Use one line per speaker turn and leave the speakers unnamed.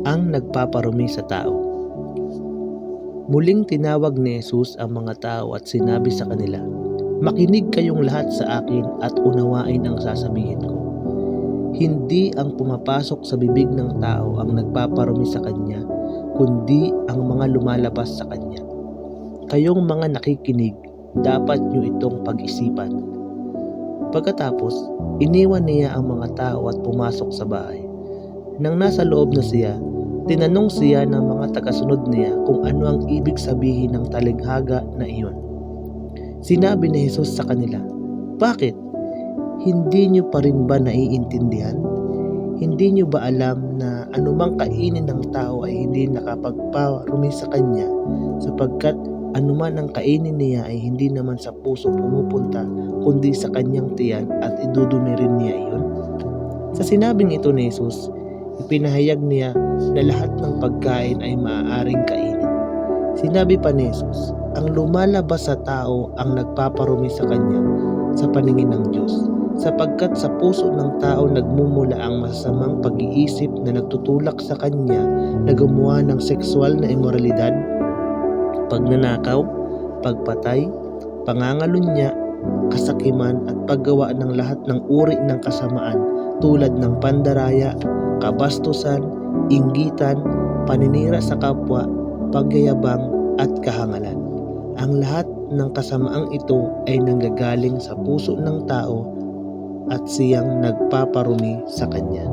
ang nagpaparumi sa tao. Muling tinawag ni Jesus ang mga tao at sinabi sa kanila, "Makinig kayong lahat sa akin at unawain ang sasabihin ko. Hindi ang pumapasok sa bibig ng tao ang nagpaparumi sa kanya, kundi ang mga lumalabas sa kanya. Kayong mga nakikinig, dapat nyo itong pag-isipan." Pagkatapos, iniwan niya ang mga tao at pumasok sa bahay. Nang nasa loob na siya, tinanong siya ng mga tagasunod niya kung ano ang ibig sabihin ng talinghaga na iyon. Sinabi ni Jesus sa kanila, "Bakit? Hindi niyo pa rin ba naiintindihan? Hindi niyo ba alam na anumang kainin ng tao ay hindi nakapagparumi sa kanya, sapagkat anuman ang kainin niya ay hindi naman sa puso pumupunta, kundi sa kanyang tiyan at idudumi rin niya iyon?" Sa sinabing ito ni Jesus, ipinahayag niya na lahat ng pagkain ay maaaring kainin. Sinabi pa ni Jesus, ang lumalabas sa tao ang nagpaparumi sa kanya sa paningin ng Diyos, sapagkat sa puso ng tao nagmumula ang masasamang pag-iisip na nagtutulak sa kanya na gumawa ng sexual na immoralidad, pagnanakaw, pagpatay, pangangalunya, kasakiman at paggawa ng lahat ng uri ng kasamaan tulad ng pandaraya, kabastusan, inggitan, paninira sa kapwa, pagyayabang at kahangalan. Ang lahat ng kasamaang ito ay nanggagaling sa puso ng tao at siyang nagpaparumi sa kanya.